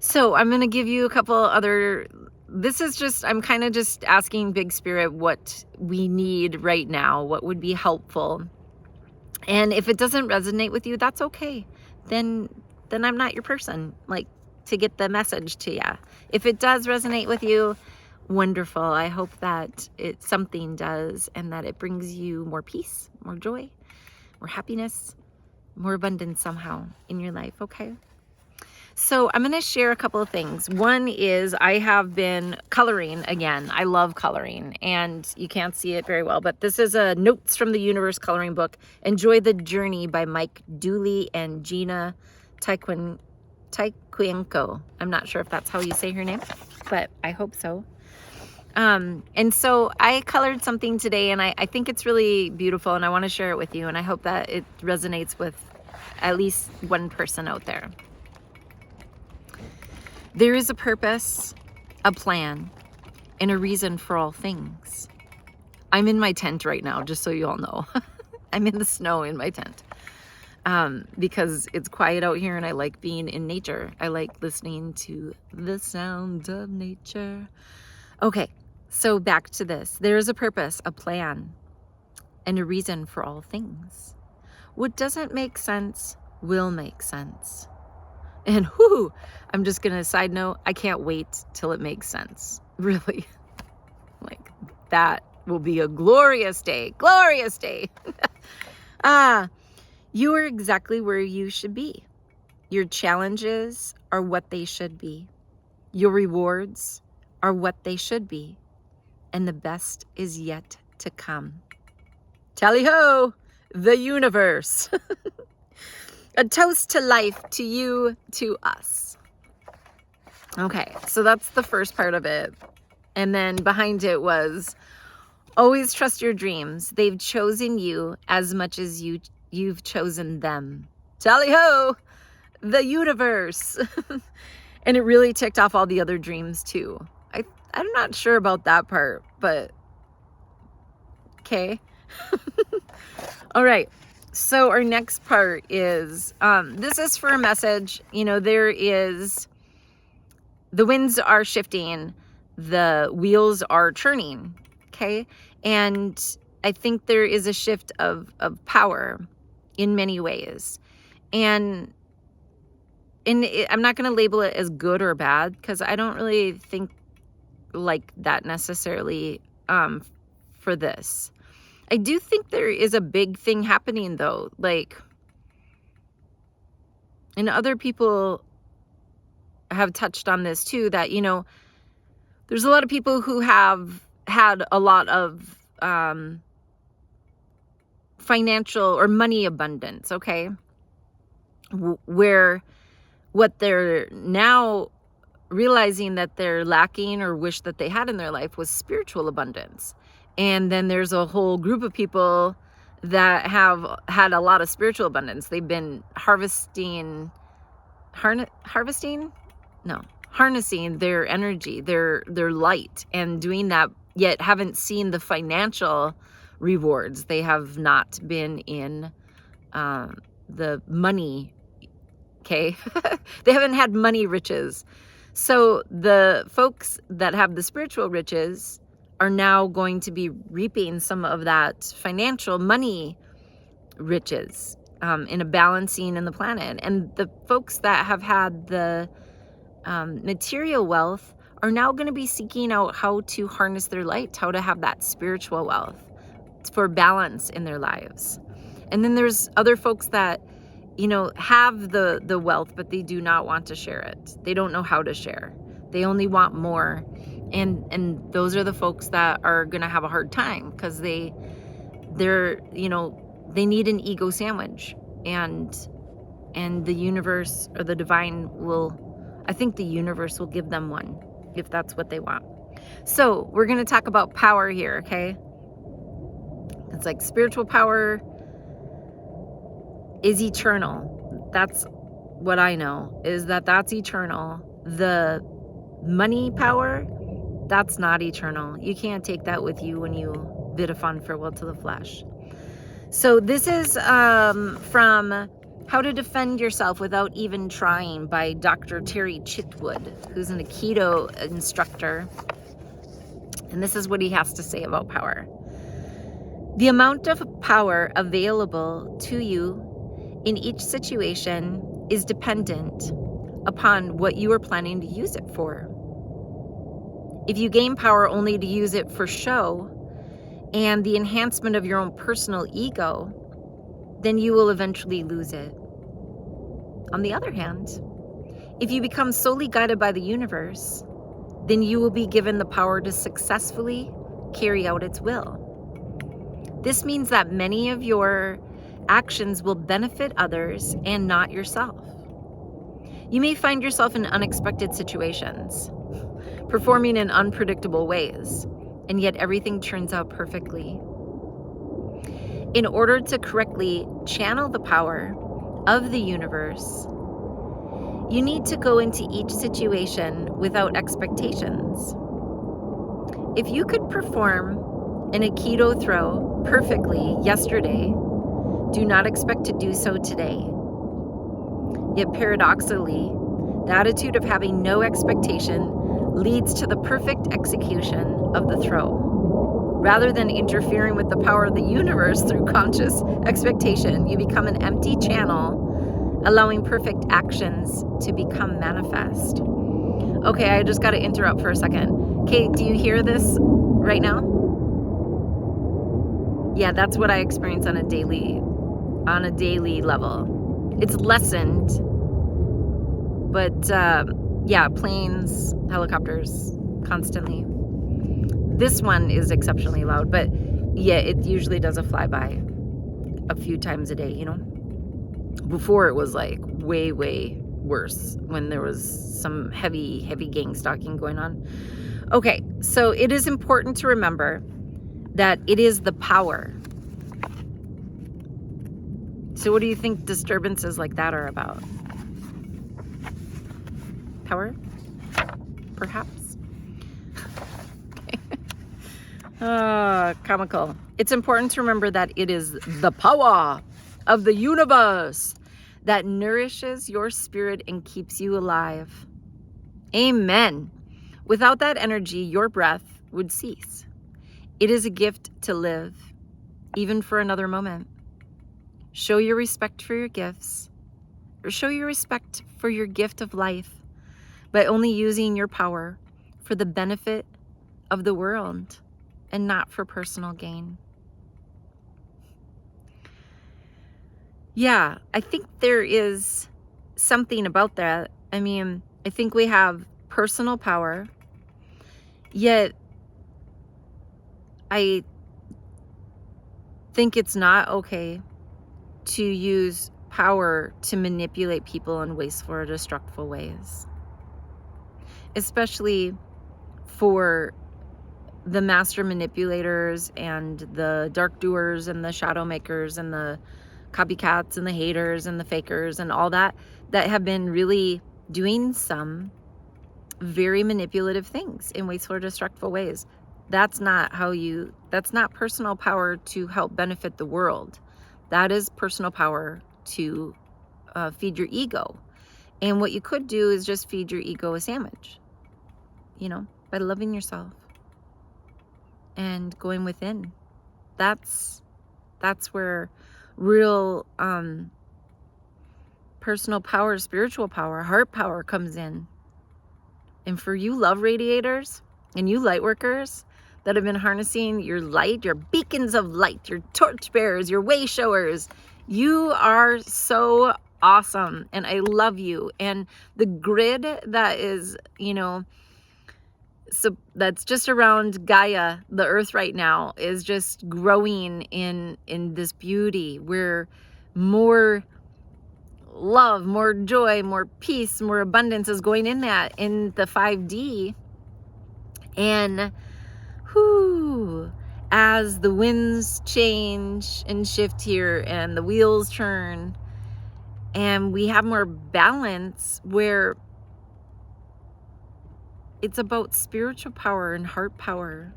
So I'm going to give you a couple other, I'm kind of just asking Big Spirit what we need right now, what would be helpful. And if it doesn't resonate with you, that's okay. Then I'm not your person, like, to get the message to you. If it does resonate with you, wonderful. I hope that something does, and that it brings you more peace, more joy, more happiness, more abundance somehow in your life, okay? So I'm going to share a couple of things. One is I have been coloring again. I love coloring, and you can't see it very well, but this is a Notes from the Universe coloring book. Enjoy the Journey by Mike Dooley and Gina Tyquiengco. I'm not sure if that's how you say her name, but I hope so. And so I colored something today, and I think it's really beautiful, and I want to share it with you, and I hope that it resonates with at least one person out there. There is a purpose, a plan, and a reason for all things. I'm in my tent right now, just so you all know. I'm in the snow in my tent because it's quiet out here, and I like being in nature. I like listening to the sound of nature. Okay, so back to this. There is a purpose, a plan, and a reason for all things. What doesn't make sense will make sense. And I'm just going to side note, I can't wait till it makes sense. Really. Like, that will be a glorious day. Glorious day. You are exactly where you should be. Your challenges are what they should be. Your rewards are what they should be. And the best is yet to come. Tally-ho, the universe. A toast to life, to you, to us. Okay, so that's the first part of it. And then behind it was, always trust your dreams. They've chosen you as much as you've chosen them. Tally-ho, the universe. And it really ticked off all the other dreams too. I'm not sure about that part, but okay. All right. So our next part is, this is for a message. The winds are shifting, the wheels are turning, okay? And I think there is a shift of power in many ways. And I'm not going to label it as good or bad, because I don't really think like that necessarily for this. I do think there is a big thing happening though, and other people have touched on this too, that, there's a lot of people who have had a lot of financial or money abundance, okay? Where what they're now realizing that they're lacking or wish that they had in their life was spiritual abundance. And then there's a whole group of people that have had a lot of spiritual abundance. They've been harnessing their energy, their light, and doing that, yet haven't seen the financial rewards. They have not been in the money, okay? They haven't had money riches. So the folks that have the spiritual riches are now going to be reaping some of that financial money riches in a balancing in the planet. And the folks that have had the material wealth are now going to be seeking out how to harness their light, how to have that spiritual wealth for balance in their lives. And then there's other folks that, have the wealth, but they do not want to share it. They don't know how to share. They only want more. And those are the folks that are going to have a hard time, because they need an ego sandwich, and the universe or the divine I think the universe will give them one if that's what they want. So we're going to talk about power here, okay? It's like spiritual power is eternal. That's what I know, is that's eternal. The money power, that's not eternal. You can't take that with you when you bid a fond farewell to the flesh. So this is from How to Defend Yourself Without Even Trying by Dr. Terry Chitwood, who's an Aikido instructor. And this is what he has to say about power. The amount of power available to you in each situation is dependent upon what you are planning to use it for. If you gain power only to use it for show and the enhancement of your own personal ego, then you will eventually lose it. On the other hand, if you become solely guided by the universe, then you will be given the power to successfully carry out its will. This means that many of your actions will benefit others and not yourself. You may find yourself in unexpected situations, performing in unpredictable ways, and yet everything turns out perfectly. In order to correctly channel the power of the universe, you need to go into each situation without expectations. If you could perform an Aikido throw perfectly yesterday, do not expect to do so today. Yet paradoxically, the attitude of having no expectation leads to the perfect execution of the throw. Rather than interfering with the power of the universe through conscious expectation, you become an empty channel, allowing perfect actions to become manifest. Okay, I just got to interrupt for a second. Kate, do you hear this right now? Yeah, that's what I experience on a daily level. It's lessened, but yeah, planes, helicopters, constantly. This one is exceptionally loud, but yeah, it usually does a flyby a few times a day, you know? Before it was like way, way worse when there was some heavy gang stalking going on. Okay, so it is important to remember that it is the power. So what do you think disturbances like that are about? Power? Perhaps? Comical. It's important to remember that it is the power of the universe that nourishes your spirit and keeps you alive. Amen. Without that energy, your breath would cease. It is a gift to live, even for another moment. Show your respect for your gifts, or show your respect for your gift of life by only using your power for the benefit of the world and not for personal gain. Yeah, I think there is something about that. I mean, I think we have personal power, yet I think it's not okay to use power to manipulate people in wasteful or destructive ways, especially for the master manipulators and the dark doers and the shadow makers and the copycats and the haters and the fakers and all that have been really doing some very manipulative things in wasteful or destructive ways. That's not personal power to help benefit the world. That is personal power to feed your ego. And what you could do is just feed your ego a sandwich, you know, by loving yourself and going within. That's where real personal power, spiritual power, heart power comes in. And for you love radiators and you light workers that have been harnessing your light, your beacons of light, your torch bearers, your way showers, you are so awesome. And I love you. And the grid that is, you know, so that's just around Gaia, the earth right now, is just growing in this beauty where more love, more joy, more peace, more abundance is going in the 5D. And as the winds change and shift here and the wheels turn and we have more balance, where it's about spiritual power and heart power.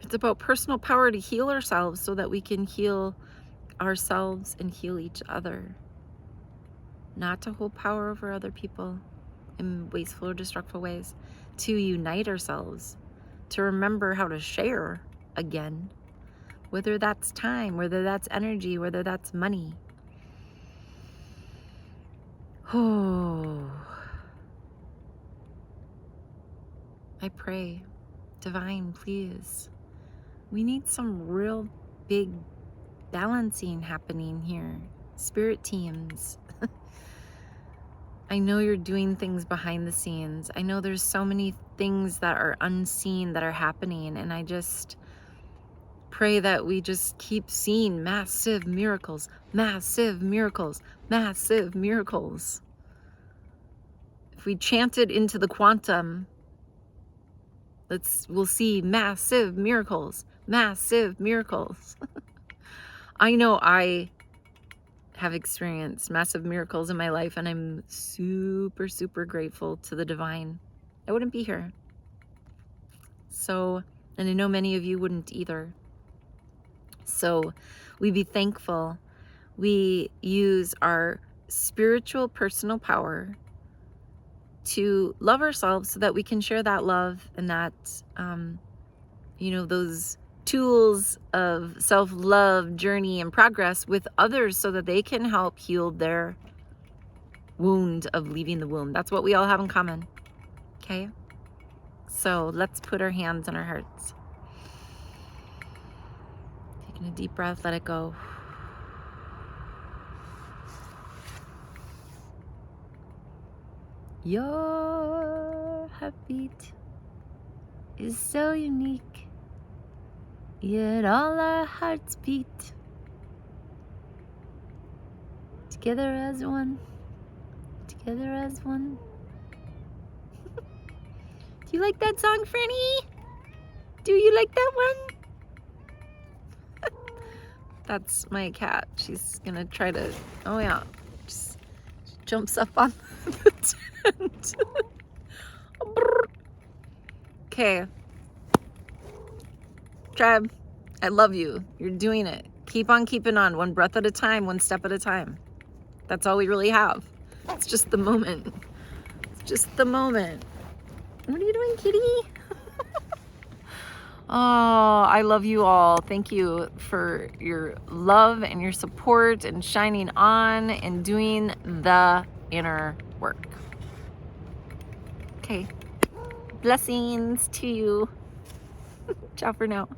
It's about personal power to heal ourselves so that we can heal ourselves and heal each other. Not to hold power over other people in wasteful or destructive ways. To unite ourselves. To remember how to share again. Whether that's time, whether that's energy, whether that's money. Oh, I pray, divine, please. We need some real big balancing happening here. Spirit teams. I know you're doing things behind the scenes. I know there's so many things that are unseen that are happening, and I just pray that we just keep seeing massive miracles, massive miracles, massive miracles. If we chanted into the quantum, we'll see massive miracles, massive miracles. I know I have experienced massive miracles in my life, and I'm super, super grateful to the divine. I wouldn't be here. So, and I know many of you wouldn't either. So we be thankful. We use our spiritual personal power to love ourselves so that we can share that love and that, those tools of self-love journey and progress with others so that they can help heal their wound of leaving the womb. That's what we all have in common. Okay? So let's put our hands on our hearts. Taking a deep breath, let it go. Your heartbeat is so unique, yet all our hearts beat together as one, together as one. Do you like that song, Franny? Do you like that one? That's my cat. She's gonna try to, oh yeah, just jumps up on the tent. Okay. Tribe, I love you. You're doing it. Keep on keeping on, one breath at a time, one step at a time. That's all we really have. It's just the moment. It's just the moment. What are you doing, kitty? Oh, I love you all. Thank you for your love and your support and shining on and doing the inner work. Okay. Blessings to you. Ciao for now.